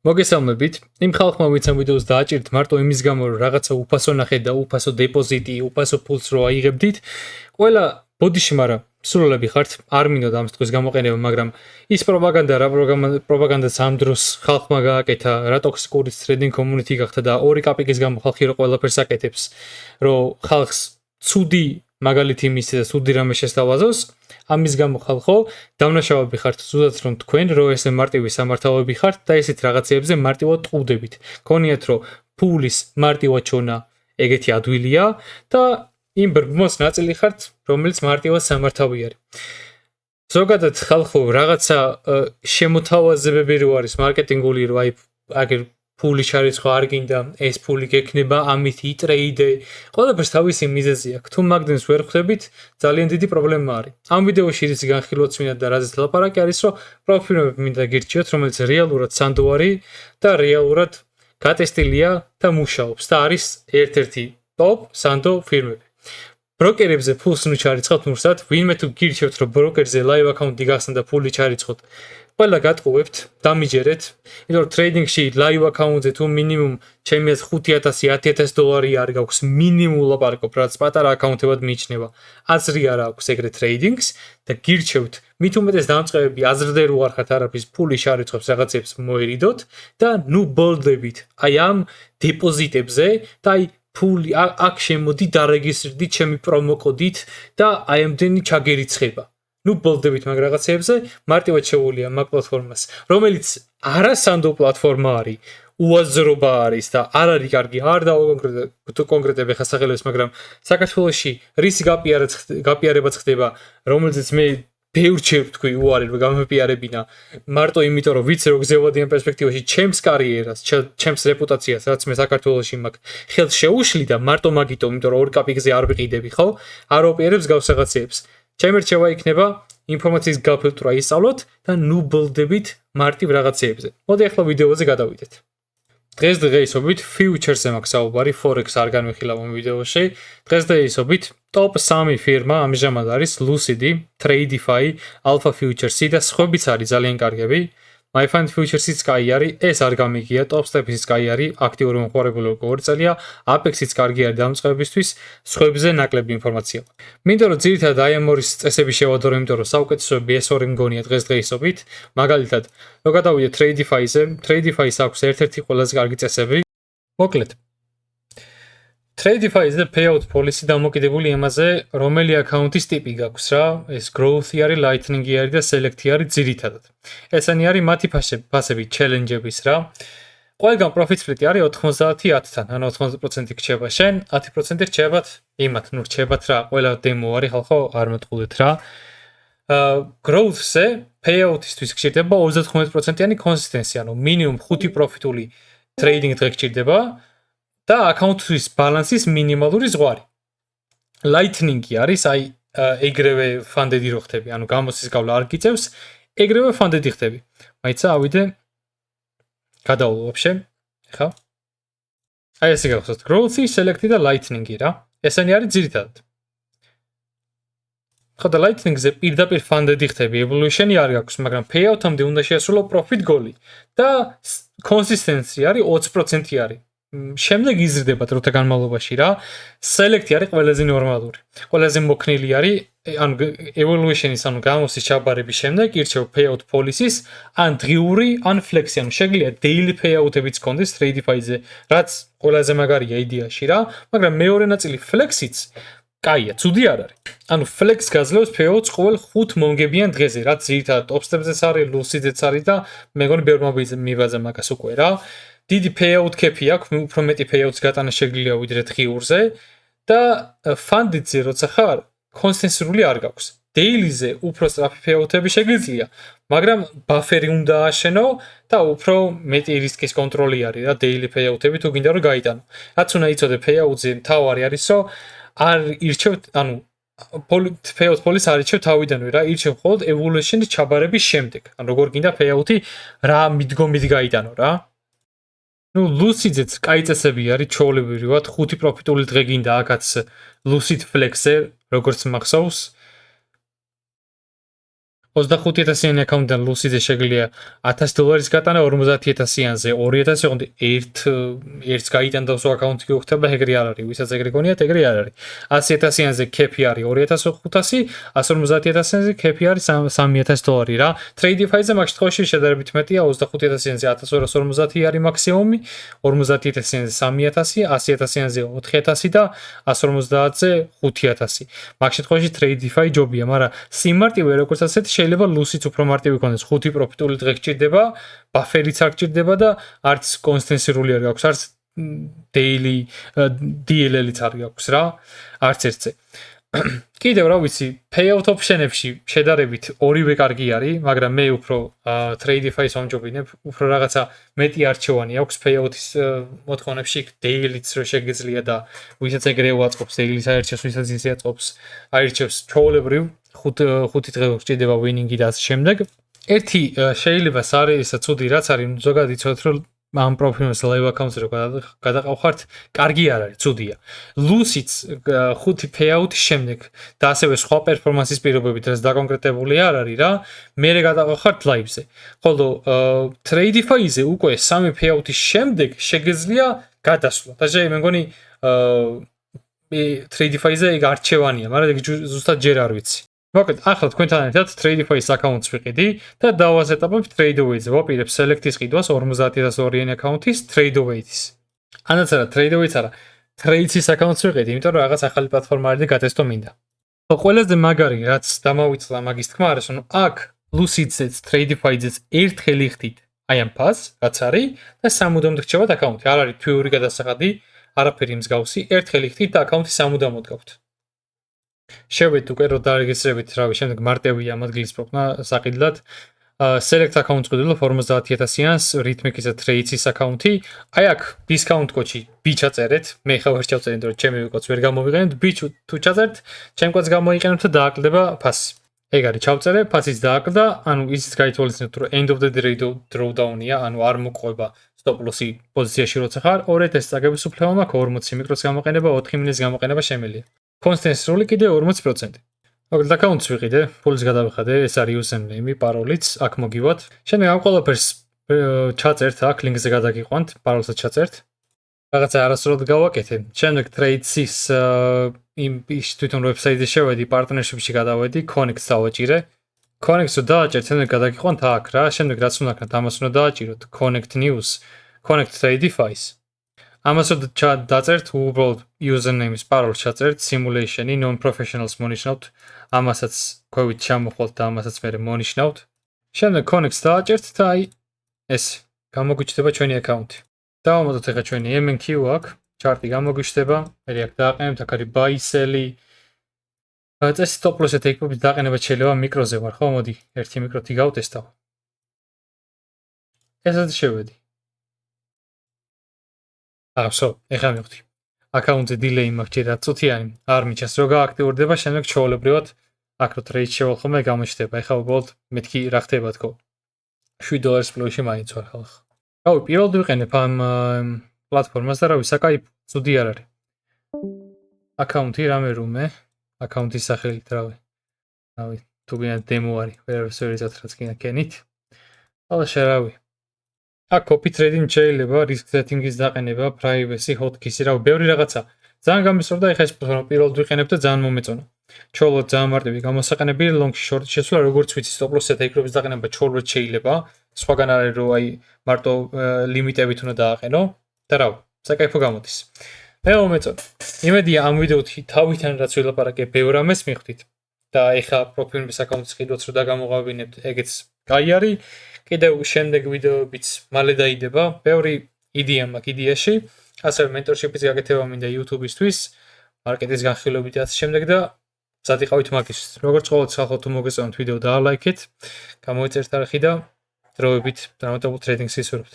მოგესალმებით. იმ ხალხმა ვინც ამ ვიდეოს დააჭირთ მარტო იმის გამო რომ რაღაცა უფასო ნახეთ და უფასო დეპოზიტი, უფასო ფულს რო აიღებდით, ყველა ბოდიში, მაგრამ სულელები ხართ, არ მინდოთ ამ თქვის გამოყენება, მაგრამ ის პროპაგანდაც ამ დროს ხალხმა გააკეთა, რა ტოქსიკური ტრეიდინგ კომუნიტი გახდა და ორი კაპიკის გამო ხალხი რო ყველაფერს აკეთებს, რომ ხალხს ცუდი მაგალითი მისცეს და ცუდი რამე შესთავაზოს. ამის გამო ხალხო, დამნაშავეები ხართ ზუსტად რომ თქვენ რო ესე მარტივი სამართავები ხართ და ესეთ რაღაცეებზე მარტივად ტყუდებით. გქონიათ რომ ფულის მარტივად ჩონა ეგეთი ადვილია და იმ ბრბმოს ნაწილი ხართ, რომელიც მარტივად სამართავი არის. ზოგადად ხალხო რაღაცა შემოთავაზებები რო არის მარკეტინგული რო აი აგერ ფული შარიცხო არ გინდა, ეს ფული გექნება, ამით იტრეიდე. ყველაფერს თავისი მიზეზი აქვს. თუ მაგდენს ვერ ხვდებით, ძალიან დიდი პრობლემა არის. ამ ვიდეოში ის განხილვაც მინდა და რაზეც ლაპარაკი არის, რომ პროფილები მინდა გირჩიოთ, რომელიც რეალურად სანდო არის და რეალურად გატესტილია და მუშაობს და არის ერთ-ერთი ტოპ სანდო ფირმები. ბროკერებზე ფულს ნუ ჩარიცხავთ მურსად, ვინმე თუ გირჩევთ, რომ ბროკერზე ლაივ აკაუნტი გახსნა და ფული ჩარიცხოთ. ყველა გატყუებთ, დამიჯერეთ, იმიტომ რომ ტრეიდინგში ლაივ აკაუნტზე თუ მინიმუმ ჩემი 5000-1000 დოლარი არ გაქვს მინიმუმ ლაპარაკობ, რაც პატარა აკაუნტებად მიიჩნევა. აზრი არ აქვს ეგრეთ ტრეიდინგს და გირჩევთ, მით უმეტეს დამწყებები აზრდე რო არ ხართ არაფრის ფული შარიცხობს რაღაცებს მოერიდოთ და ნუ ბოლდებით. აი ამ დეპოზიტებზე და აი ფული აქ შემოდი დარეგისტრირდით ჩემი პრომოკოდით და აი ამდენი ჩაგერიცხება. ნუ ბოლდებით მაგ რაღაცეებზე, მარტივად შეუულია მაგ პლატფორმას, რომელიც არასანდო პლატფორმა არის, უაზრობა არის და არ არის კარგი, არ კონკრეტები ხა სახელებს, მაგრამ საქართველოში რის გაპიარებაც ხდება, რომელზეც მე ბევრ ჩემ თქვი უარი რომ გამეპიარებინა, მარტო იმიტომ რომ ვიცი რომ გზევადიან პერსპექტივაში ჩემს კარიერას, ჩემს რეპუტაციას, რაც მე საქართველოში მაქვს, ხელს შეუშლი და მარტო მაგიტომ, იმიტომ რომ ორი კაპიკზე არ ვიყიდები, ხო? არ ვოპიერებს გავს რაღაცეებს. ჩემი რჩევა იქნება ინფორმაციის გაფილტრვა ისწავლოთ და ნუ ბოლდებით მარტივ რაღაცეებზე. მოდი ახლა ვიდეოზე გადავიდეთ. დღესდღეობით ფიუჩერსზე მაქვს საუბარი, ფორექს არ განვიხილავ ამ ვიდეოში. დღესდღეობით ტოპ 3 ფირმა ამჟამად არის Lucid, Tradify, Alpha Futures და სხვაებიც არის ძალიან კარგები. MyFund Futures-იც კაი არის, ეს არ გამიგია, TopStep-იც კაი არის, აქტიური მომხმარებელი როგორ წელია, Apex-იც კარგი არის დამწყებებისთვის, სხვებზე ნაკლები ინფორმაცია. მინდა რომ ძირითადად აი ამ ორის წესები შევადრო, იმიტომ რომ საუკეთესოები ეს ორი მგონია დღესდღეობით. მაგალითად, რო გადავიდეთ Tradify-ზე, Tradify-ს აქვს ერთ-ერთი ყველაზე კარგი წესები. მოკლედ, Tradify-ზე payout policy დამოკიდებული იმაზე, რომელი აკაუნტის ტიპი გაქვს რა, ეს growth-ი არის, lightning-ი არის და select-ი არის ძირითადად. ესენი არის მათი ფასები challenge-ების რა. ყველგან profit split-ი არის 90-10-თან, ანუ 90% გრჩება შენ, 10% რჩებათ იმათ, ნუ რჩებათ რა, ყველა demo არის ხალხო, არ მეტყუდეთ რა. growth-ზე payout-ისთვის გჭირდება 35%-იანი consistency, ანუ minimum 5 პროფიტული trading დღე გჭირდება. და აკაუნტის ბალანსის მინიმალური ზღვარი. Lightning-ი არის, აი ეგრევე ფანდედი რო ხდები, ანუ გამოსის გავლა არ გიწევს, ეგრევე ფანდედი ხდები. მაიცა ავიდე გადავალ ვაფშე. ხა? აი ესე გავხსოვთ, growth-ი, select-ი და lightning-ი რა. ესენი არის ძირითადად. ხო და lightning-ზე პირდაპირ ფანდედი ხდები, evolution-ი არ გაქვს, მაგრამ payout-ამდე უნდა შეასრულო profit goal-ი და consistency არის 20% არის. შემდეგ იზრდება დროთა განმავლობაში რა. Select-ი არის ყველაზე ნორმალური. ყველაზე მოქნილი არის, ანუ evolution-ის, ანუ გამოსის ჩაბარების შემდეგ ირჩევ payout policy-ს, ან დღიური, ან flexi, ანუ შეგიძლია daily payout-ებიც გქონდეს Tradify-ზე, რაც ყველაზე მაგარია იდეაში რა, მაგრამ მეორე ნაწილი flex-იც კაია, ცუდი არ არის. ანუ flex გაძლევს payout-ს ყოველ 5 მომგებიან დღეზე, რაც ძირითადად TopStep-ზეც არის, Lucid-ზეც არის და მეგონი ბევრმა მიბაძა მაგას უკვე რა. დიდი payout cap-ი აქვს, უფრო მეტი payout-ს გატანა შეგიძლია ვიდრე დღიურზე და fund-ზე როცა ხარ, კონსტენსირული არ გაქვს. Daily-ზე უფრო სწრაფი payout-ები შეგიძლია, მაგრამ buffer-ი უნდა აშენო და უფრო მეტი რისკის კონტროლი არის რა daily payout-ები თუ გინდა რომ გაიტანო. რაც უნდა იცოდე payout-ზე მთავარი არის, რომ არ ირჩევთ, ანუ payout policy არ ირჩევ თავიდანვე რა, ირჩევ მხოლოდ evolution-ის ჩაბარების შემდეგ. ანუ როგორ გინდა payout-ი რა მიდგომით გაიტანო რა. ნუ Lucid-ზეც კაი წესები არის, ჩვეულებრივად 5 პროფიტული დღე გინდა აქაც Lucid Flex-ზე, როგორც მახსოვს. 25,000-იანი აკაუნტიდან ლუსიზე შეგვიძლია $1000 გატანა 50,000-იანზე 2000 ოღონდ ერთს გაიტანდა სულ აკაუნტი გეუხდება ეგრე არ არის ვისაც ეგრე გონიათ ეგრე არ არის 100,000-იანზე კეფი არის 2500 150,000-იანზე კეფი არის $3000 რა Tradify-ზე მაგ შემთხვევაში შედარებით მეტია 25,000-იანზე 1250 არის მაქსიმუმი 50,000-იანზე 3000 100,000-იანზე 4000 და 150-ზე 5000 მაგ შემთხვევაში Tradify ჯობია მაგრამ სიმარტივე როგორც ასეთი შეიძლება ლუსიც უფრო მარტივი ქონდეს 5 პროფიტული დღე გჭირდება ბაფერიც არ გჭირდება და არც კონსტანსირული არ გაქვს არც daily DLL-იც არ გაქვს რა არც ერთზე კიდევ რა ვიცი payout option-ებში შედარებით ორივე კარგი არის მაგრამ მე უფრო Tradify-ს ვამჯობინებ უფრო რაღაცა მეტი არჩევანი აქვს payout-ის მოთხოვნებში daily-ც რო შეგეძლია და ვისაც ეგრე უაწყობს daily-ს აირჩევს ვისაც ისე აწყობს აირჩევს ჩვეულებრივ 5 დღე გჭირდება winning-ი და ასე შემდეგ. ერთი შეიძლება არის ცუდი რაც არის ზოგადად იცოდეთ რომ ამ პროფილს live account-ზე რო გადაყავხართ, კარგი არ არის, ცუდია. Lucid 5 payout-ის შემდეგ და ასევე სხვა პერფორმანსის პირობებით რაც დაკონკრეტებული არ არის რა, მე გადაყავხართ live-ზე. ხოლო Tradify-ზე უკვე 3 payout-ის შემდეგ შეგეძლია გადასვლა. და მე მგონი Tradify-ზე ეგ არჩევანია, მაგრამ ეგ ზუსტად ჯერ არ ვიცი. მოკლედ, ახლა თქვენთან ერთად Tradify-ის აკაუნტს ვიყიდი და დავასეტაპებ Tradeaway-ზე. ვაპირებ select-ის ყიდვას 50002-იანი აკაუნტის Tradeaway-ის. ანაცარა Tradeaway-ც არა, Trades-ის აკაუნტს ვიყიდი, იმიტომ რომ რაღაც ახალი პლატფორმა არის და გატესტო მინდა. ყველაზე მაგარი რაც დამავიწლა მაგის თქმა არის, რომ აქ Lucid-ზეც Tradify-ზეც ერთხელ იხდით აი ამ ფას, რაც არის და სამუდამოდ გრჩებათ აკაუნტი. არ არის თვიური გადასახადი, არაფერი მსგავსი, ერთხელ იხდით და აკაუნტი სამუდამოდ გაქვთ. შევედით უკვე რომ დარეგისტრირებით რავი შემდეგ მარტივია ამ ადგილის პროგრამა საყიდლად select account ყიდულობ 50,000-იანს rhythmic-ისა Trades-ის აკაუნტი აი აქ discount კოდში B ჩაწერეთ მე ხა ვერ ჩავწერე იმიტომ რომ ჩემი კოდს ვერ გამოვიყენებთ B თუ ჩაწერთ ჩემ კოდს გამოიყენებთ და დააკლდება ფასი ეგ არის ჩავწერე ფასიც დააკლდა ანუ ისიც გაითვალისწინეთ რომ end of the day drawdown-ია ანუ არ მოყვება stop loss-ი პოზიციაში როცა ხარ 2000 წაგების უფლება მაქვს 40 მიკროს გამოყენება 4 მინუტის გამოყენება შემიძლია კონსტანსირული კიდე 40%. მოკლედ აკაუნტს ვიყიდე, ფულს გადავიხადე, ეს არის username-ი, პაროლიც, აქ მოგივათ. შემდეგ ამ ყველაფერს ჩაწერთ, აქ ლინკზე გადაგიყვანთ, პაროლსაც ჩაწერთ. რაღაცა არასრულად გავაკეთე. შემდეგ Trades-ის ის თვითონ ვებსაიტზე შევედი, პარტნერშიპში გადავედი, Connect-ს დავაჭირე. Connect-ს დააჭერთ, შემდეგ გადაგიყვანთ აქ რა, შემდეგ რაც უნდა ქნათ, ამას უნდა დააჭიროთ Connect News, Connect Tradify-ს. ამას დაწერთ უბრალოდ username-ის პაროლს ჩაწერთ simulation-ი non-professionals მონიშნავთ ამასაც ქვევით ჩამოხვალთ და ამასაც მე მონიშნავთ შემდეგ connect-ს დააჭერთ და აი ეს გამოგვიჩნდება ჩვენი აკაუნტი დავამატოთ ახლა ჩვენი MNQ აქ ჩარტი გამოგვიჩნდება მე აქ დააყენებთ აქ არის buy sell-ი წესი stop loss-ი take-profit დააყენება შეიძლება მიკროზე ვარ ხო მოდი ერთი მიკროთი გავტესტავ ესეც შევედი ახსო, ეხლა მივხვდი. აკაუნტზე delay მაქვს ჯერ წუთიანი, არ მიჩას რო გააქტიურდება, შემდეგ ჩაოლებრივად აქ რო trade შევალ ხოლმე გამოჩნდება. ეხლა უბრალოდ მეთქი რა ხდება თქო. $7 პლუსში მაინც ვარ ხალხ. რავი, პირველად ვიყენებ ამ პლატფორმას და რავი, საკაიფ ცუდი არ არის. აკაუნტი რამე რუმე, აკაუნტის სახელით რავი. რავი, თუ გინდა demo არის, ვერასოდეს რაც გინდა კენით. ყველა შერავი. აქ copy trading შეიძლება risk setting-ის დაყენება, privacy, hotkey-ი, რავი, ბევრი რაღაცა. ძალიან გამისწორდა ეხა ეს პლატფორმა პირველად ვიყენებ და ძალიან მომეწონა. ჩოლოდ ძალიან მარტივი გამოსაყენები, long-ში short-ში შესვლა, როგორც ვიცი, stop loss-ზე take-profit-ის დაყენება ჩოლოდ შეიძლება. სხვაგან არის რომ აი მარტო ლიმიტებით უნდა დააყენო და რავი, საკაიფო გამოდის. მე მომეწონა. იმედია ამ ვიდეოთი თავიდან რაც ვილაპარაკე, ბევრ ამას მიხვდით და ეხა პროფილების აკაუნტის ყიდვაც რო დაგამოყავინებთ, ეგეც კაი არის. კიდევ შემდეგ ვიდეოებიც მალე დაიდება. ბევრი იდეა მაქვს იდეაში. ასევე mentorship-ის გაკეთება მინდა YouTube-ისთვის, მარკეტინგის განხილვებით და ასე შემდეგ და მზად იყავით მაგისთვის. როგორც ყოველთვის ხალხო თუ მოგესწონთ ვიდეო და ლაიქეთ, გამოიწერთ არხი და დროებით დრამატულ ტრედინგს ისურვებთ.